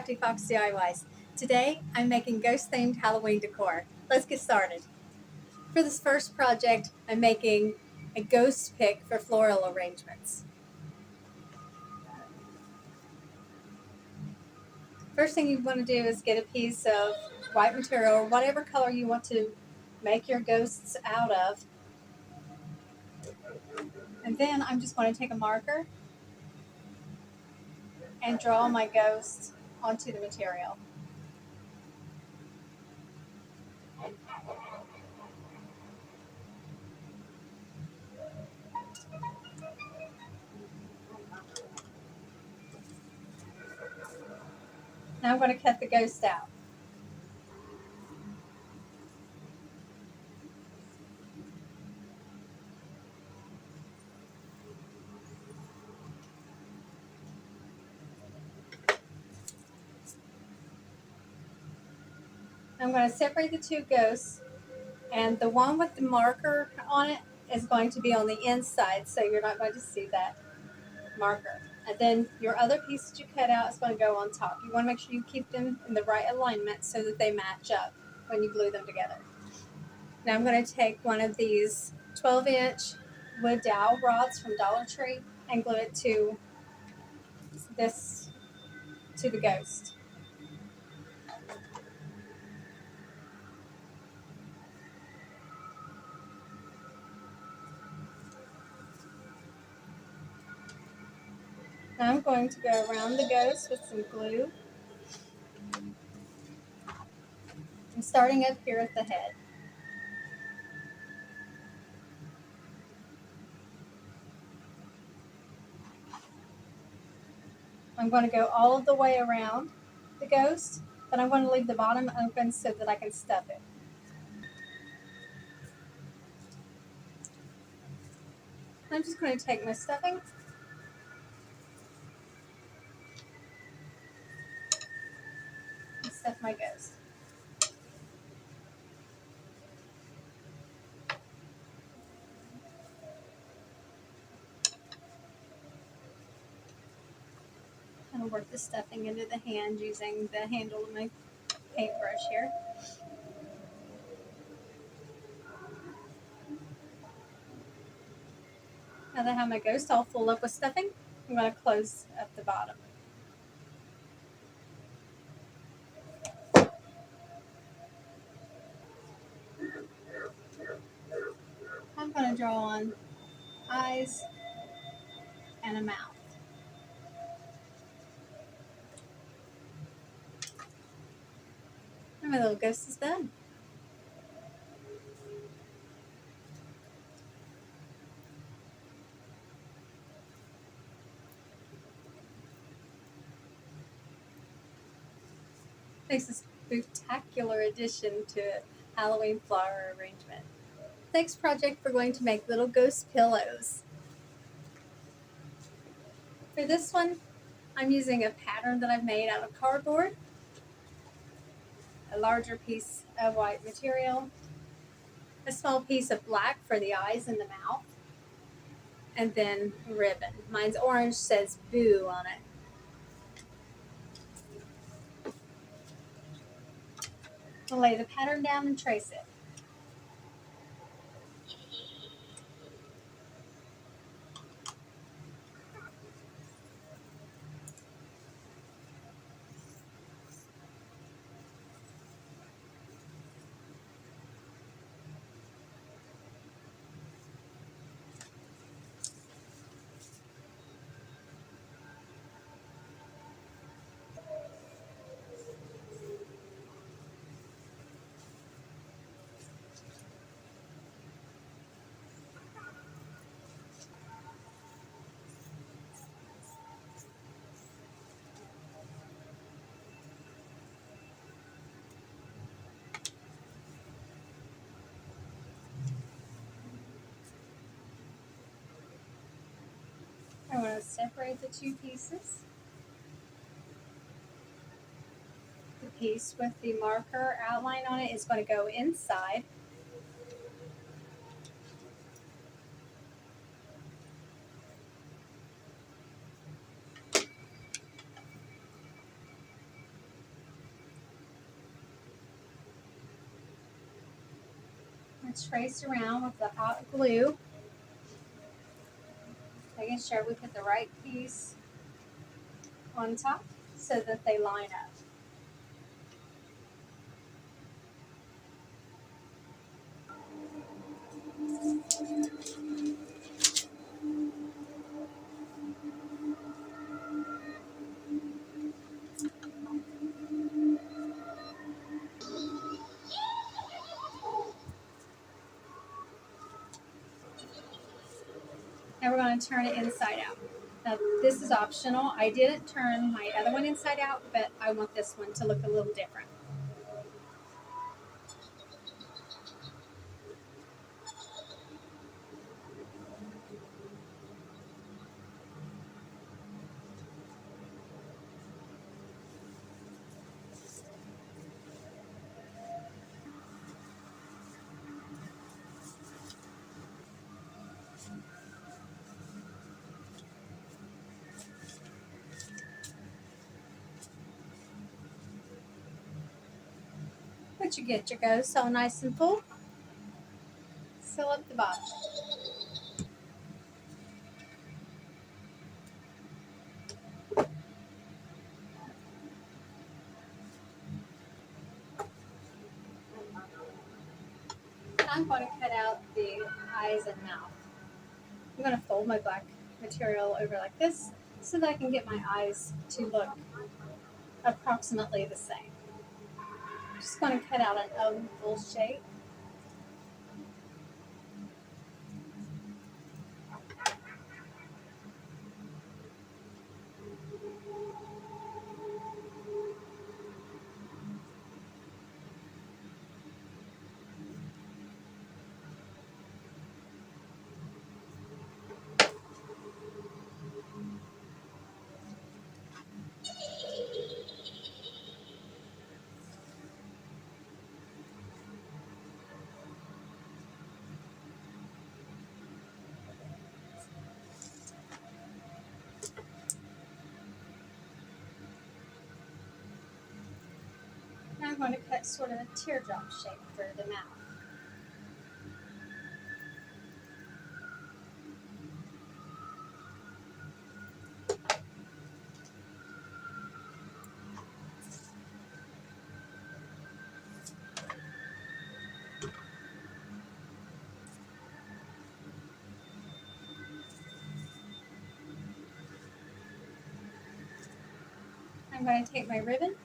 Crafty Fox DIYs. Today I'm making ghost themed Halloween decor. Let's get started. For this first project I'm making a ghost pick for floral arrangements. First thing you want to do is get a piece of white material or whatever color you want to make your ghosts out of. And then I'm just going to take a marker and draw my ghost onto the material. Now I'm going to cut the ghost out. I'm going to separate the two ghosts, and the one with the marker on it is going to be on the inside, so you're not going to see that marker. And then your other piece that you cut out is going to go on top. You want to make sure you keep them in the right alignment so that they match up when you glue them together. Now I'm going to take one of these 12-inch wood dowel rods from Dollar Tree and glue it to the ghost. Now I'm going to go around the ghost with some glue. I'm starting up here at the head. I'm going to go all of the way around the ghost, but I'm going to leave the bottom open so that I can stuff it. I'm just going to take my stuffing and stuff my ghost. I'm going to work the stuffing into the hand using the handle of my paintbrush here. Now that I have my ghost all full up with stuffing, I'm going to close up the bottom. I'm going to draw on eyes and a mouth. And my little ghost is done. Makes a spectacular addition to Halloween flower arrangement. Next project, we're going to make little ghost pillows. For this one, I'm using a pattern that I've made out of cardboard, a larger piece of white material, a small piece of black for the eyes and the mouth, and then ribbon. Mine's orange, says boo on it. I'll lay the pattern down and trace it. I want to separate the two pieces. The piece with the marker outline on it is going to go inside. and trace around with the hot glue, making sure we put the right piece on top so that they line up. Now we're going to turn it inside out. Now this is optional. I didn't turn my other one inside out, but I want this one to look a little different. But you get your ghost all nice and full. Fill up the bottom. I'm going to cut out the eyes and mouth. I'm going to fold my black material over like this so that I can get my eyes to look approximately the same. I'm just going to cut out an oval shape. Now I'm going to cut sort of a teardrop shape for the mouth. I'm going to take my ribbon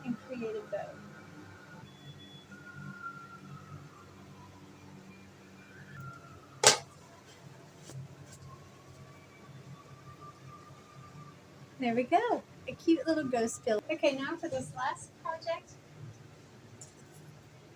and create a bow. There we go, a cute little ghost bill. Okay, now for this last project,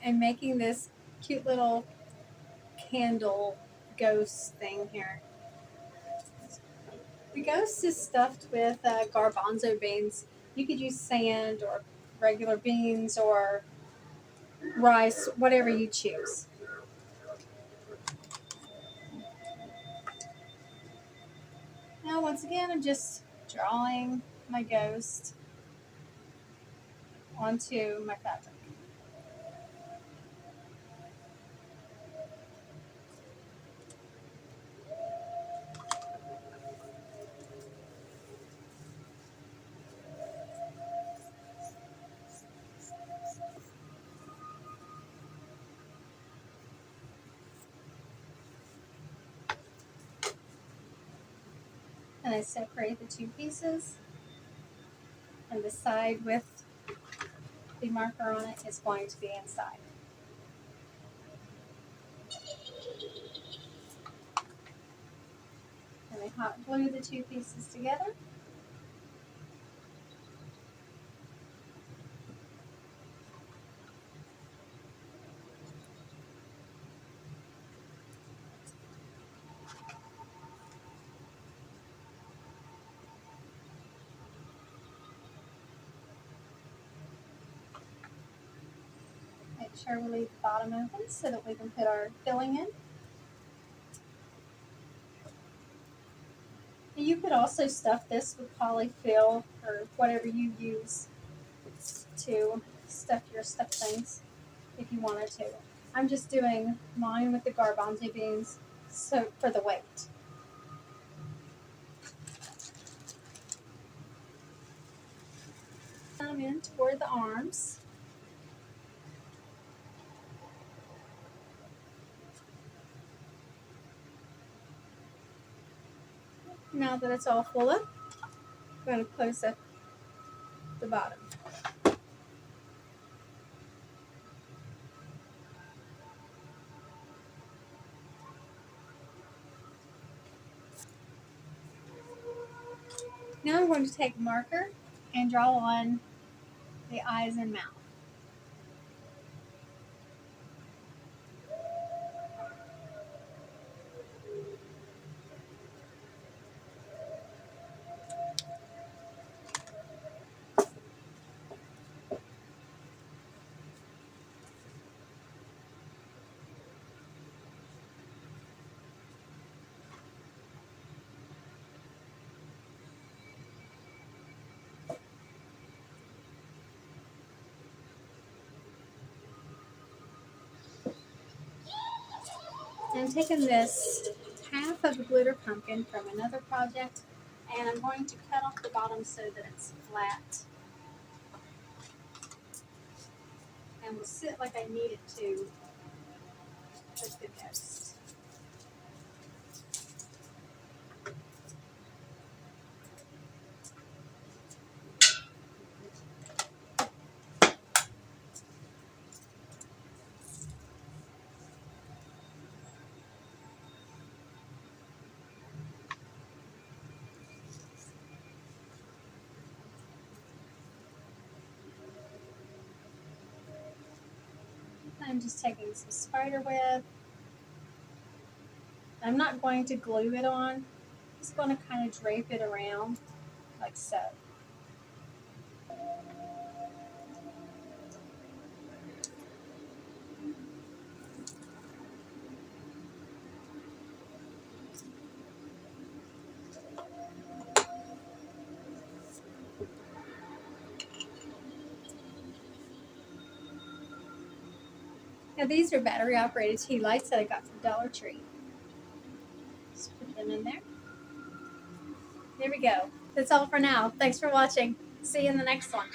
I'm making this cute little candle ghost thing here. The ghost is stuffed with garbanzo beans. You could use sand or regular beans or rice, whatever you choose. Now once again, I'm just drawing my ghost onto my fabric. And I separate the two pieces, and the side with the marker on it is going to be inside. And I hot glue the two pieces together. Make sure we leave the bottom open so that we can put our filling in. You could also stuff this with polyfill or whatever you use to stuff your stuffed things. if you wanted to. I'm just doing mine with the garbanzo beans so for the weight. Come in toward the arms. Now that it's all full up, I'm going to close up the bottom. Now I'm going to take a marker and draw on the eyes and mouth. I'm taking this half of a glitter pumpkin from another project, and I'm going to cut off the bottom so that it's flat and will sit like I need it to with the ghost. I'm just taking some spider web. I'm not going to glue it on. I'm just going to kind of drape it around like so. Now these are battery operated tea lights that I got from Dollar Tree. Just put them in there. There we go. That's all for now. Thanks for watching. See you in the next one.